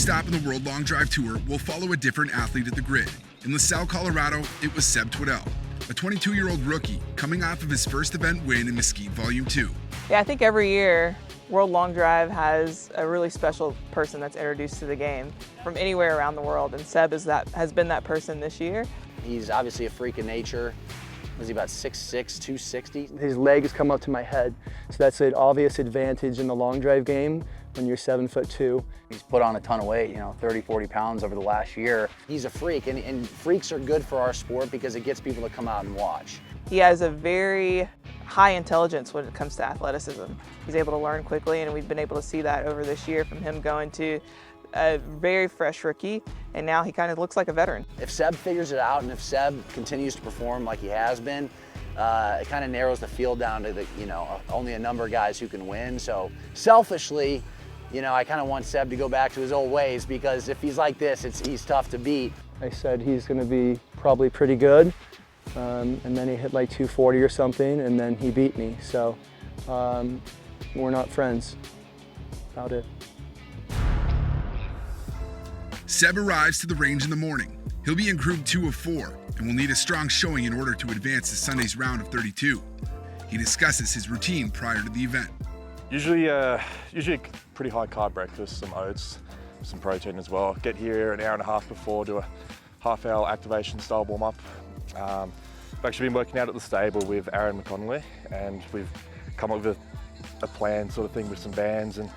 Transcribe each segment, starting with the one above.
stop in the World Long Drive Tour, we'll follow a different athlete at the grid. In Salle, Colorado, it was Seb Twaddell, a 22-year-old rookie coming off of his first event win in Mesquite Volume 2. Yeah, I think every year World Long Drive has a really special person that's introduced to the game from anywhere around the world, and Seb has been that person this year. He's obviously a freak of nature. Was he about 6'6", 260? His legs come up to my head, so that's an obvious advantage in the long drive game when you're 7'2". He's put on a ton of weight, 30, 40 pounds over the last year. He's a freak, and freaks are good for our sport because it gets people to come out and watch. He has a very high intelligence when it comes to athleticism. He's able to learn quickly, and we've been able to see that over this year from him going to a very fresh rookie, and now he kind of looks like a veteran. If Seb figures it out, and if Seb continues to perform like he has been, it kind of narrows the field down to only a number of guys who can win. So selfishly, I kind of want Seb to go back to his old ways, because if he's like this, he's tough to beat. I said he's going to be probably pretty good, and then he hit like 240 or something, and then he beat me. So we're not friends. About it. Seb arrives to the range in the morning. He'll be in group 2 of 4 and will need a strong showing in order to advance to Sunday's round of 32. He discusses his routine prior to the event. Usually a pretty high carb breakfast, some oats, some protein as well. Get here an hour and a half before, do a half-hour activation style warm-up. I've actually been working out at the stable with Aaron McConnelly, and we've come up with a plan sort of thing with some bands and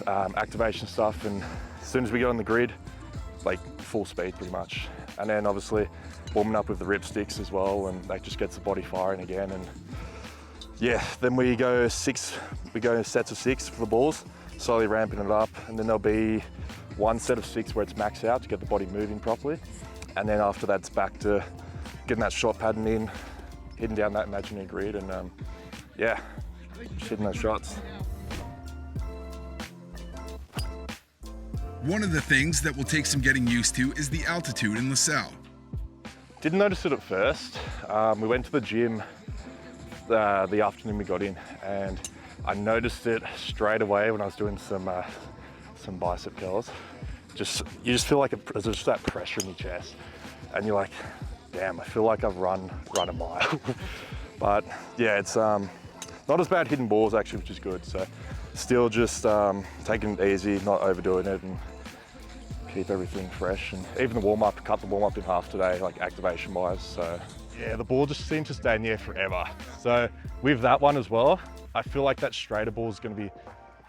activation stuff, and as soon as we get on the grid, like full speed pretty much. And then obviously warming up with the rip sticks as well, and that just gets the body firing again. And yeah, then we go sets of 6 for the balls, slowly ramping it up, and then there'll be one set of 6 where it's max out to get the body moving properly. And then after that, it's back to getting that shot pattern in, hitting down that imaginary grid, and yeah, just hitting those shots. One of the things that will take some getting used to is the altitude in Salle. Didn't notice it at first. We went to the gym the afternoon we got in, and I noticed it straight away when I was doing some bicep curls. You just feel like there's just that pressure in your chest, and you're like, damn, I feel like I've run a mile. But yeah, it's not as bad hitting balls actually, which is good. So still just taking it easy, not overdoing it, and keep everything fresh. And even the warm-up, cut the warm-up in half today, like activation-wise. So yeah, the ball just seems to stay in the air forever. So with that one as well, I feel like that straighter ball is going to be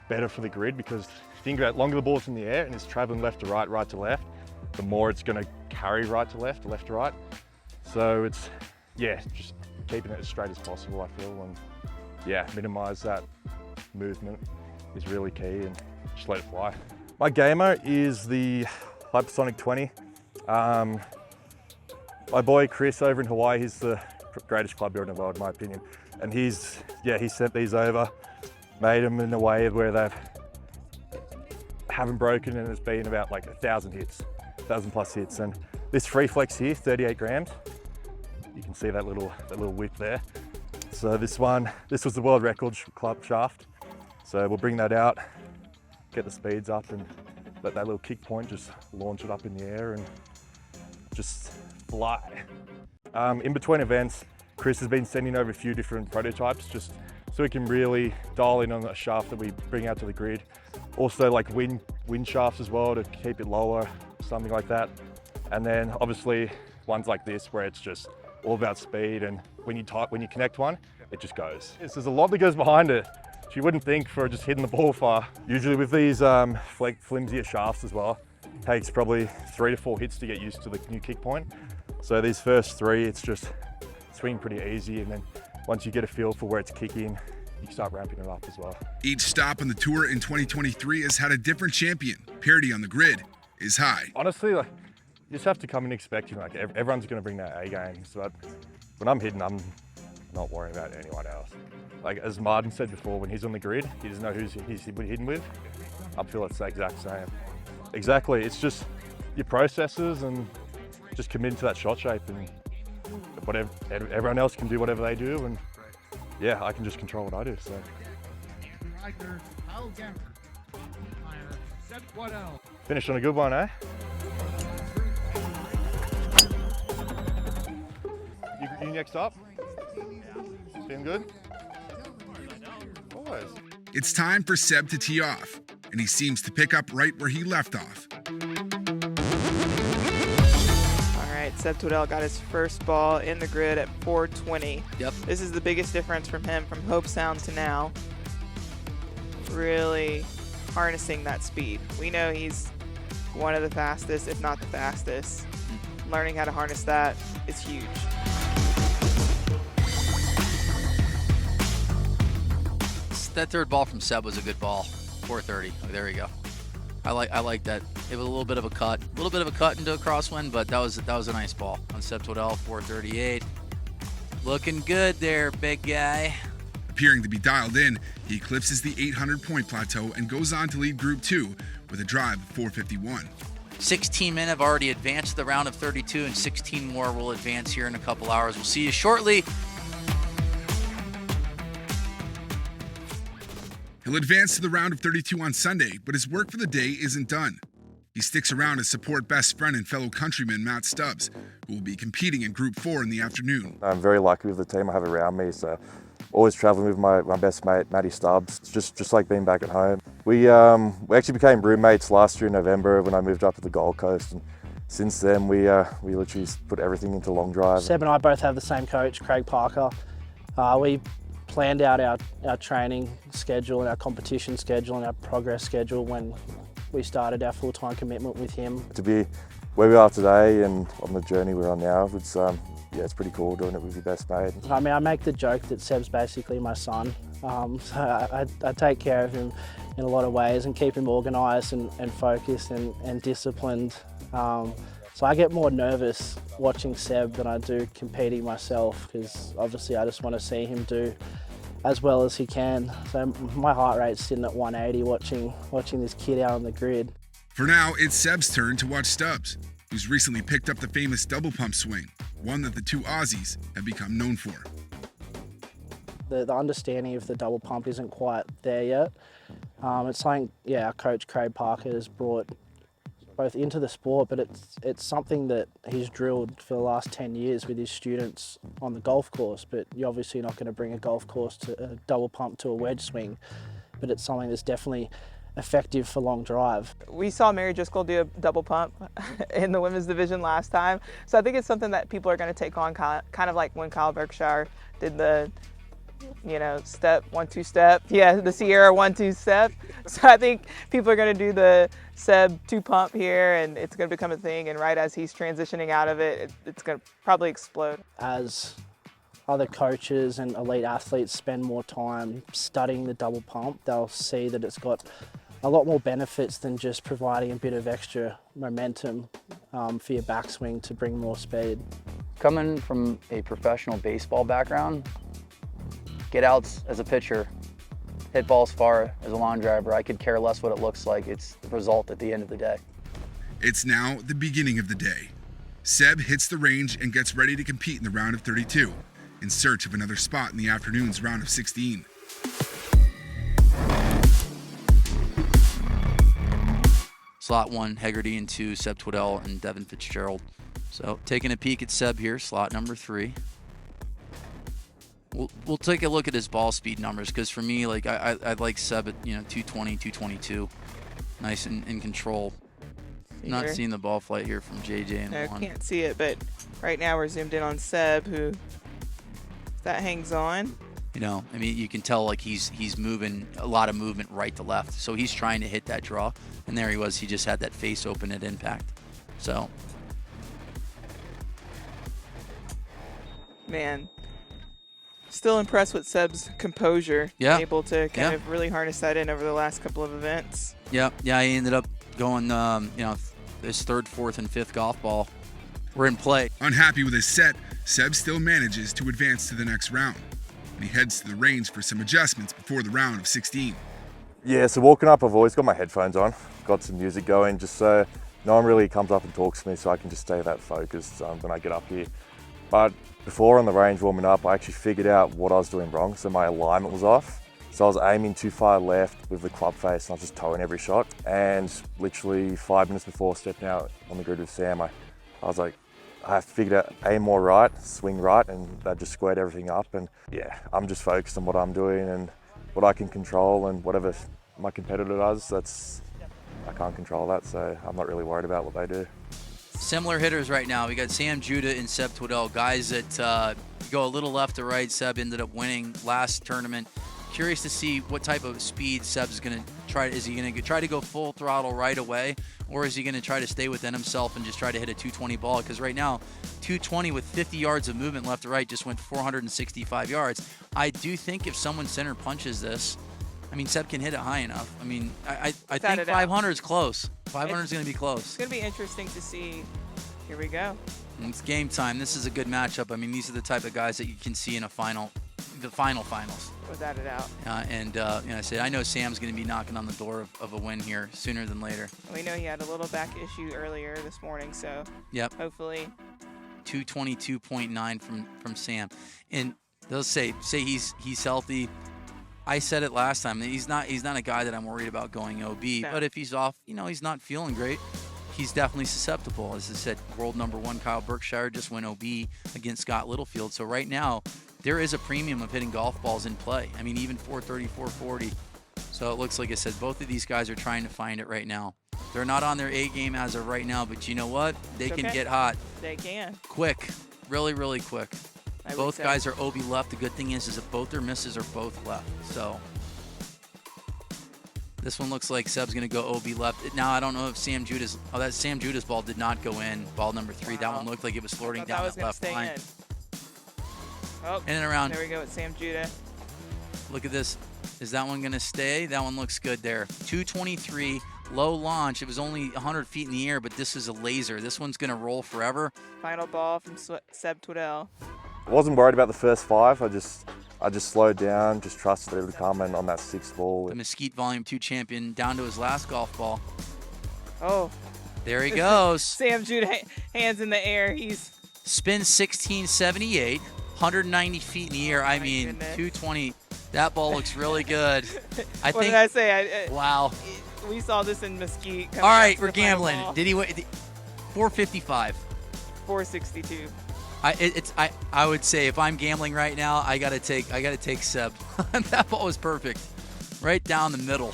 better for the grid, because think about longer the ball's in the air and it's traveling left to right, right to left, the more it's going to carry right to left to right. So it's, yeah, just keeping it as straight as possible, I feel, and yeah, minimize that movement is really key, and just let it fly. My gamer is the Hypersonic 20. My boy Chris over in Hawaii, he's the greatest club builder in the world, in my opinion. And he sent these over, made them in a way where they haven't broken, and it's been about like 1,000 hits, 1,000 plus hits. And this free flex here, 38 grams. You can see that little whip there. So this was the world record club shaft. So we'll bring that out, get the speeds up, and let that little kick point just launch it up in the air and just fly. In between events, Chris has been sending over a few different prototypes just so we can really dial in on a shaft that we bring out to the grid. Also like wind shafts as well to keep it lower, something like that. And then obviously ones like this where it's just all about speed, and when you connect one, it just goes. There's a lot that goes behind it. You wouldn't think for just hitting the ball far. Usually with these flimsier shafts as well, it takes probably 3 to 4 hits to get used to the new kick point. So these first 3, it's just swing pretty easy, and then once you get a feel for where it's kicking, you can start ramping it up as well. Each stop on the tour in 2023 has had a different champion. Parity on the grid is high. Honestly, like, you just have to come in expecting like everyone's going to bring their A game. So when I'm hitting, I'm not worrying about anyone else. Like as Martin said before, when he's on the grid, he doesn't know who's he's hitting with. I feel it's the exact same. Exactly, it's just your processes and just commit to that shot shape, and whatever everyone else can do whatever they do, and yeah, I can just control what I do. So. Finished on a good one, eh? You next up? Feeling good? Always. It's time for Seb to tee off, and he seems to pick up right where he left off. All right, Seb Twaddell got his first ball in the grid at 420. Yep. This is the biggest difference from him from Hope Sound to now. Really harnessing that speed. We know he's one of the fastest, if not the fastest. Learning how to harness that is huge. That third ball from Seb was a good ball. 430. Oh, there we go. I like that. It was a little bit of a cut into a crosswind, but that was a nice ball on Seb Twaddell. 438. Looking good there, big guy. Appearing to be dialed in, he eclipses the 800-point plateau and goes on to lead Group 2 with a drive of 451. 16 men have already advanced to the round of 32, and 16 more will advance here in a couple hours. We'll see you shortly. He'll advance to the round of 32 on Sunday, but his work for the day isn't done. He sticks around to support best friend and fellow countryman Matt Stubbs, who will be competing in Group 4 in the afternoon. I'm very lucky with the team I have around me, so always traveling with my best mate, Matty Stubbs. It's just like being back at home. We actually became roommates last year in November when I moved up to the Gold Coast, and since then we literally put everything into long drive. Seb and I both have the same coach, Craig Parker. We planned out our training schedule and our competition schedule and our progress schedule when we started our full-time commitment with him. To be where we are today and on the journey we're on now, it's pretty cool doing it with your best mate. I mean, I make the joke that Seb's basically my son, so I take care of him in a lot of ways and keep him organised and focused and disciplined. So I get more nervous watching Seb than I do competing myself, because obviously I just want to see him do as well as he can. So my heart rate's sitting at 180 watching this kid out on the grid. For now, it's Seb's turn to watch Stubbs, who's recently picked up the famous double pump swing, one that the two Aussies have become known for. The understanding of the double pump isn't quite there yet. It's something, our coach Craig Parker has brought both into the sport, but it's something that he's drilled for the last 10 years with his students on the golf course. But you're obviously not going to bring a golf course to a double pump to a wedge swing, but it's something that's definitely effective for long drive. We saw Mary Driscoll do a double pump in the women's division last time, so I think it's something that people are going to take on, kind of like when Kyle Berkshire did the step, 1-2 step. Yeah, the Sierra 1-2 step. So I think people are going to do the Seb 2 pump here, and it's going to become a thing. And right as he's transitioning out of it, it's going to probably explode. As other coaches and elite athletes spend more time studying the double pump, they'll see that it's got a lot more benefits than just providing a bit of extra momentum for your backswing to bring more speed. Coming from a professional baseball background, get outs as a pitcher, hit balls far as a lawn driver. I could care less what it looks like. It's the result at the end of the day. It's now the beginning of the day. Seb hits the range and gets ready to compete in the round of 32 in search of another spot in the afternoon's round of 16. Slot 1, Hegarty, and 2, Seb Twaddell and Devin Fitzgerald. So taking a peek at Seb here, slot number 3. We'll take a look at his ball speed numbers, because for me, I like Seb at 220, 222, nice and in control. Not seeing the ball flight here from JJ and I one. can't see it, but right now we're zoomed in on Seb, who, if that hangs on. You can tell he's moving, a lot of movement right to left. So he's trying to hit that draw, and there he was. He just had that face open at impact. So, Man, still impressed with Seb's composure. Yeah. Able to kind of really harness that in over the last couple of events. Yeah, he ended up going, his third, fourth, and fifth golf ball were in play. Unhappy with his set, Seb still manages to advance to the next round. And he heads to the range for some adjustments before the round of 16. Yeah, so walking up, I've always got my headphones on, got some music going, just so no one really comes up and talks to me, so I can just stay that focused when I get up here. But before on the range warming up, I actually figured out what I was doing wrong, so my alignment was off. So I was aiming too far left with the club face and I was just towing every shot. And literally 5 minutes before stepping out on the grid with Sam, I was like, I figured out aim more right, swing right, and that just squared everything up. And yeah, I'm just focused on what I'm doing and what I can control, and whatever my competitor does, I can't control that, so I'm not really worried about what they do. Similar hitters right now. We got Sam Judah and Seb Twaddell, guys that go a little left to right. Seb ended up winning last tournament. Curious to see what type of speed Seb's going to try. Is he going to try to go full throttle right away, or is he going to try to stay within himself and just try to hit a 220 ball? Because right now, 220 with 50 yards of movement left to right just went 465 yards. I do think if someone center punches this, I mean, Seb can hit it high enough. I mean, I think 500 is close. 500 is going to be close. It's going to be interesting to see. Here we go. It's game time. This is a good matchup. I mean, these are the type of guys that you can see in the finals. Without a doubt. I know Sam's going to be knocking on the door of a win here sooner than later. We know he had a little back issue earlier this morning, so yep. Hopefully. 222.9 from Sam. And they'll say he's healthy. I said it last time that he's not a guy that I'm worried about going OB. No. But if he's off, he's not feeling great, he's definitely susceptible. As I said, world number 1 Kyle Berkshire just went OB against Scott Littlefield. So right now, there is a premium of hitting golf balls in play. I mean, even 430, 440. So it looks like I said, both of these guys are trying to find it right now. They're not on their A game as of right now, but you know what? They can get hot. They can. Quick. Really, really quick. Both guys are OB left. The good thing is that both their misses are both left. So this one looks like Seb's going to go OB left. Now, I don't know if Sam Judah's – that Sam Judah's ball did not go in, ball number 3. Wow. That one looked like it was floating down that left line. Oh, in and around. There we go with Sam Judah. Look at this. Is that one going to stay? That one looks good there. 223, low launch. It was only 100 feet in the air, but this is a laser. This one's going to roll forever. Final ball from Seb Twaddell. I wasn't worried about the first 5. I just slowed down, just trusted it would come, and on that 6th ball. The Mesquite Volume 2 champion down to his last golf ball. Oh. There he goes. Sam Judah, hands in the air. He's spin 1678. 190 feet in the air. I mean, goodness. 220. That ball looks really good. What did I say? Wow. We saw this in Mesquite. All right, we're gambling. Did he win? 455. 462. I would say if I'm gambling right now, I gotta take Seb. That ball was perfect, right down the middle,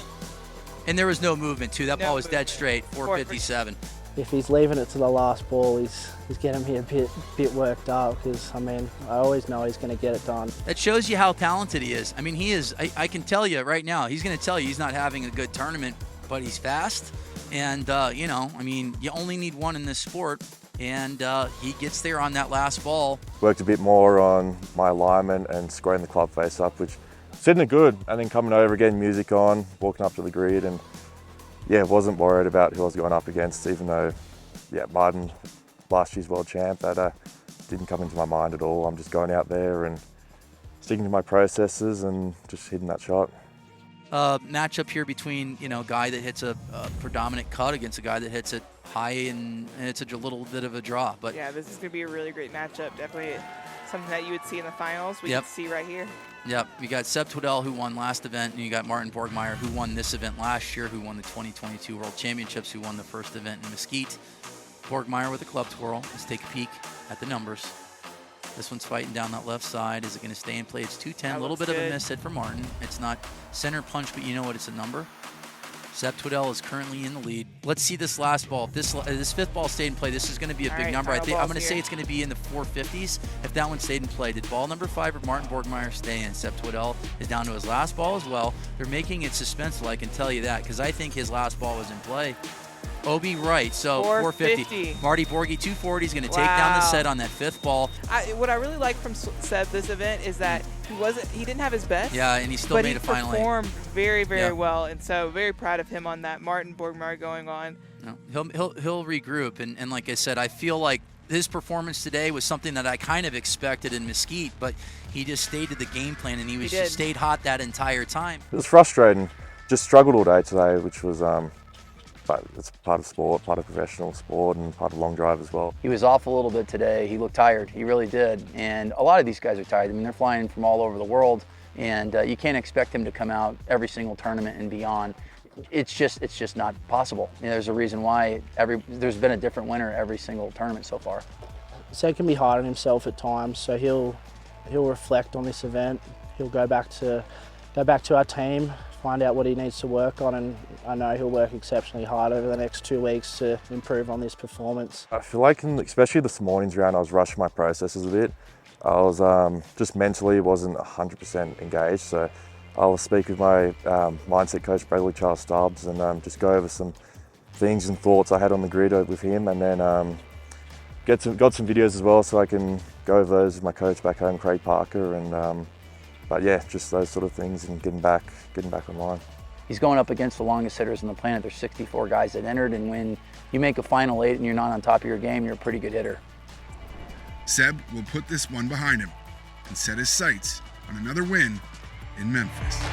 and there was no movement too. That ball was dead straight. 457. If he's leaving it to the last ball, he's getting me a bit worked up because, I mean, I always know he's going to get it done. That shows you how talented he is. I mean, he is. I can tell you right now, he's going to tell you he's not having a good tournament, but he's fast. And, I mean, you only need one in this sport, and he gets there on that last ball. Worked a bit more on my alignment and squaring the club face up, which sitting it good, and then coming over, getting music on, walking up to the grid, and yeah, wasn't worried about who I was going up against, even though, Martin, last year's world champ, that didn't come into my mind at all. I'm just going out there and sticking to my processes and just hitting that shot. Matchup here between, a guy that hits a predominant cut against a guy that hits it high, and it's a little bit of a draw. But yeah, this is going to be a really great matchup. Definitely something that you would see in the finals. We can see right here. Yep, you got Seb Twaddell, who won last event, and you got Martin Borgmeyer, who won this event last year, who won the 2022 World Championships, who won the first event in Mesquite. Borgmeyer with a club twirl. Let's take a peek at the numbers. This one's fighting down that left side. Is it going to stay in play? It's 210. A little bit of a miss hit for Martin. It's not center punch, but you know what? It's a number. Seb Twaddell is currently in the lead. Let's see this last ball. If this 5th ball stayed in play, this is going to be a big number. I'm going to say it's going to be in the 450s if that one stayed in play. Did ball number 5 or Martin Borgmeyer stay in? Seb Twaddell is down to his last ball as well. They're making it suspenseful, I can tell you that, because I think his last ball was in play. OB right, so 450. Marty Borgie, 240 is going to take down the set on that 5th ball. What I really like from Seb this event is that he didn't have his best. Yeah, and he still made a final 8. But he performed very, very well, and so very proud of him on that. Martin Borgmeyer going on. No, he'll regroup, and like I said, I feel like his performance today was something that I kind of expected in Mesquite, but he just stayed to the game plan, and he just stayed hot that entire time. It was frustrating. Just struggled all day today, which was but it's part of sport, part of professional sport, and part of long drive as well. He was off a little bit today. He looked tired. He really did. And a lot of these guys are tired. I mean, they're flying from all over the world And you can't expect him to come out every single tournament and beyond. It's just not possible. You know, there's a reason why there's been a different winner every single tournament so far. Seb can be hard on himself at times, so he'll reflect on this event. He'll go back to our team, find out what he needs to work on, and I know he'll work exceptionally hard over the next 2 weeks to improve on this performance. I feel like, especially this morning's round, I was rushing my processes a bit. I was just mentally wasn't 100% engaged, so I'll speak with my mindset coach, Matt Stubbs, and just go over some things and thoughts I had on the grid with him, and then got some videos as well, so I can go over those with my coach back home, Craig Parker, and but yeah, just those sort of things and getting back online. He's going up against the longest hitters on the planet. There's 64 guys that entered, and when you make a final 8 and you're not on top of your game, you're a pretty good hitter. Seb will put this one behind him and set his sights on another win in Memphis.